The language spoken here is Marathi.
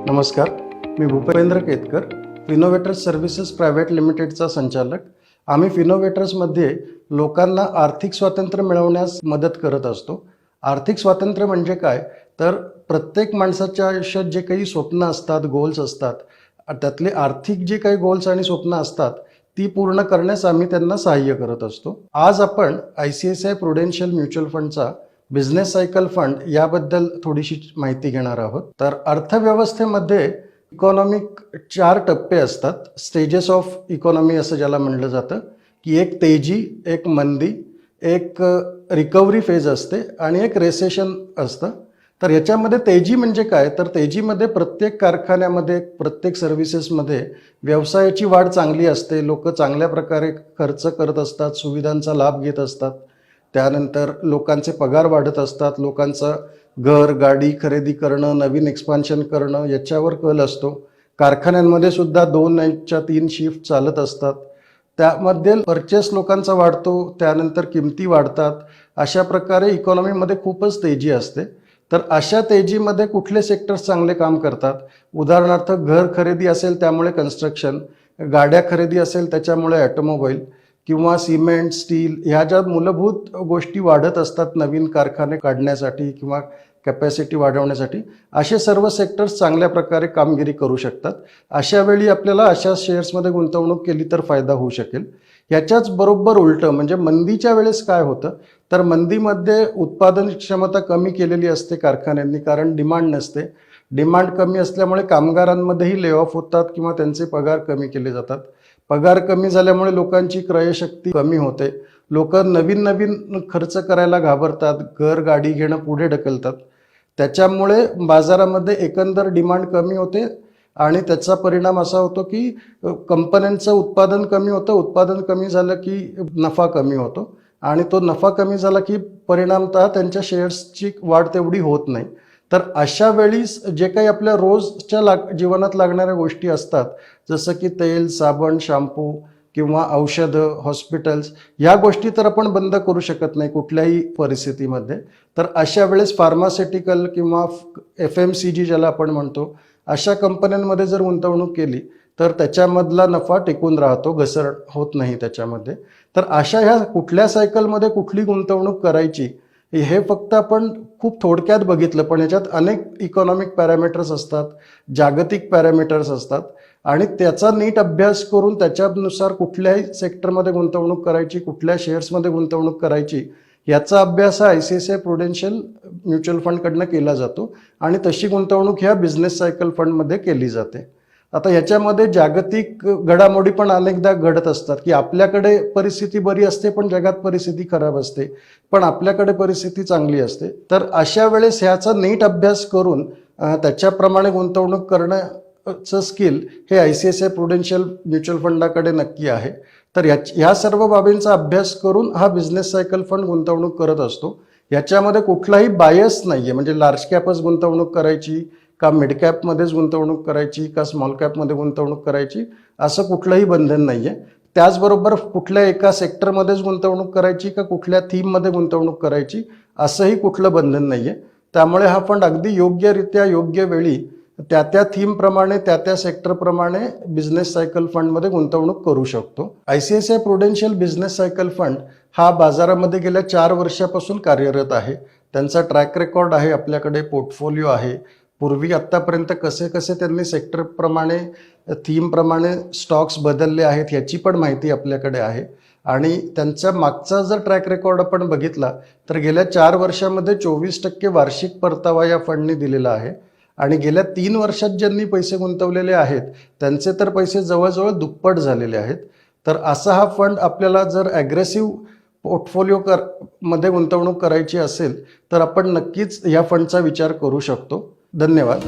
नमस्कार, मी भूपेंद्र केतकर, फिनोव्हेटर्स सर्व्हिसेस प्रायव्हेट लिमिटेडचा संचालक. आम्ही फिनोव्हेटर्समध्ये लोकांना आर्थिक स्वातंत्र्य मिळवण्यास मदत करत असतो. आर्थिक स्वातंत्र्य म्हणजे काय, तर प्रत्येक माणसाच्या आयुष्यात जे काही स्वप्न असतात, गोल्स असतात, त्यातले आर्थिक जे काही गोल्स आणि स्वप्न असतात ती पूर्ण करण्यास आम्ही त्यांना सहाय्य करत असतो. आज आपण ICICI प्रुडेन्शियल म्युच्युअल फंडचा बिझनेस सायकल फंड याबद्दल थोडीशी माहिती घेणार आहोत. तर अर्थव्यवस्थेमध्ये इकॉनॉमिक 4 टप्पे असतात. स्टेजेस ऑफ इकॉनॉमी असं ज्याला म्हणलं जातं, की एक तेजी, एक मंदी, एक रिकव्हरी फेज असते आणि एक रेसेशन असतं. तर याच्यामध्ये तेजी म्हणजे काय, तर तेजीमध्ये प्रत्येक कारखान्यामध्ये, प्रत्येक सर्व्हिसेसमध्ये व्यवसायाची वाढ चांगली असते. लोक चांगल्या प्रकारे खर्च करत असतात, सुविधांचा लाभ घेत असतात. त्यानंतर लोकांचे पगार वाढत असतात. लोकांचं घर, गाडी खरेदी करणं, नवीन एक्सपान्शन करणं याच्यावर कल असतो. कारखान्यांमध्ये सुद्धा 2च्या 3 शिफ्ट चालत असतात. त्यामध्ये परचेस लोकांचा वाढतो, त्यानंतर किमती वाढतात. अशा प्रकारे इकॉनॉमीमध्ये खूपच तेजी असते. तर अशा तेजीमध्ये कुठले सेक्टर्स चांगले काम करतात, उदाहरणार्थ घर खरेदी असेल त्यामुळे कन्स्ट्रक्शन, गाड्या खरेदी असेल त्याच्यामुळे ऑटोमोबाईल किंवा सिमेंट, स्टील ह्या ज्या मूलभूत गोष्टी वाढत असतात नवीन कारखाने काढण्यासाठी किंवा कॅपॅसिटी वाढवण्यासाठी, असे सर्व सेक्टर्स चांगल्या प्रकारे कामगिरी करू शकतात. अशा वेळी आपल्याला अशा शेअर्समध्ये गुंतवणूक केली तर फायदा होऊ शकेल. ह्याच्याच बरोबर उलटं म्हणजे मंदीच्या वेळेस काय होतं, तर मंदीमध्ये उत्पादन क्षमता कमी केलेली असते कारखान्यांनी, कारण डिमांड नसते. डिमांड कमी असल्यामुळे कामगारांमध्येही ले ऑफ होतात किंवा त्यांचे पगार कमी केले जातात. पगार कमी झाल्यामुळे लोकांची क्रयशक्ती कमी होते. लोक नवीन नवीन खर्च करायला घाबरतात, घर गाडी घेणं पुढे ढकलतात. त्याच्यामुळे बाजारामध्ये एकंदर डिमांड कमी होते आणि त्याचा परिणाम असा होतो की कंपन्यांचं उत्पादन कमी होतं. उत्पादन कमी झालं की नफा कमी होतो आणि तो नफा कमी झाला की परिणामतः त्यांच्या शेअर्सची वाढ तेवढी होत नाही. तर अशा वेळी जे काही आपल्या रोजच्या जीवनात लागणाऱ्या गोष्टी असतात, जसं की तेल, साबण, शॅम्पू किंवा औषधं, हॉस्पिटल्स, ह्या गोष्टी तर आपण बंद करू शकत नाही कुठल्याही परिस्थितीमध्ये. तर अशा वेळेस फार्मास्युटिकल किंवा FMCG ज्याला आपण म्हणतो, अशा कंपन्यांमध्ये जर गुंतवणूक केली तर त्याच्यामधला नफा टिकून राहतो, घसरण होत नाही त्याच्यामध्ये. तर अशा ह्या कुठल्या सायकलमध्ये कुठली गुंतवणूक करायची हे फक्त आपण खूप थोडक्यात बघितलं, पण याच्यात अनेक इकॉनॉमिक पॅरामीटर्स असतात, जागतिक पॅरामीटर्स असतात आणि त्याचा नीट अभ्यास करून त्याच्यानुसार कुठल्याही सेक्टरमध्ये गुंतवणूक करायची, कुठल्या शेअर्समध्ये गुंतवणूक करायची, याचा अभ्यास हा ICICI प्रुडेन्शियल म्युच्युअल फंडकडनं केला जातो आणि तशी गुंतवणूक ह्या बिझनेस सायकल फंडमध्ये केली जाते. आता ह्याच्यामध्ये जागतिक घडामोडी पण अनेकदा घडत असतात, की आपल्याकडे परिस्थिती बरी असते पण जगात परिस्थिती खराब असते, पण आपल्याकडे परिस्थिती चांगली असते. तर अशा वेळेस ह्याचा नीट अभ्यास करून त्याच्याप्रमाणे गुंतवणूक करण्याचं स्किल हे ICICI प्रुडेन्शियल म्युच्युअल फंडाकडे नक्की आहे. तर ह्या सर्व बाबींचा अभ्यास करून हा बिझनेस सायकल फंड गुंतवणूक करत असतो. याच्यामध्ये कुठलाही बायस नाही आहे, म्हणजे लार्ज कॅपच गुंतवणूक करायची का मिड कॅपमध्येच गुंतवणूक करायची का स्मॉल कॅपमध्ये गुंतवणूक करायची, असं कुठलंही बंधन नाही आहे. त्याचबरोबर कुठल्या एका सेक्टरमध्येच गुंतवणूक करायची का कुठल्या थीममध्ये गुंतवणूक करायची असंही कुठलं बंधन नाही आहे. त्यामुळे हा फंड अगदी योग्यरित्या योग्य वेळी त्या थीमप्रमाणे त्या सेक्टरप्रमाणे बिझनेस सायकल फंडमध्ये गुंतवणूक करू शकतो. ICICI Prudential business cycle fund हा बाजारामध्ये गेल्या 4 वर्षापासून कार्यरत आहे. त्यांचा ट्रॅक रेकॉर्ड आहे, आपल्याकडे पोर्टफोलिओ आहे. पूर्वी आत्तापर्यंत कसे कसे त्यांनी सेक्टरप्रमाणे, थीमप्रमाणे स्टॉक्स बदलले आहेत याची पण माहिती आपल्याकडे आहे. आणि त्यांचा मागचा जर ट्रॅक रेकॉर्ड आपण बघितला तर गेल्या 4 वर्षामध्ये 24% वार्षिक परतावा या फंडने दिलेला आहे. आणि गेल्या 3 वर्षात ज्यांनी पैसे गुंतवलेले आहेत त्यांचे तर पैसे जवळजवळ दुप्पट झालेले आहेत. तर असा हा फंड आपल्याला जर ॲग्रेसिव्ह पोर्टफोलिओ मध्ये गुंतवणूक करायची असेल तर आपण नक्कीच या फंडचा विचार करू शकतो. धन्यवाद.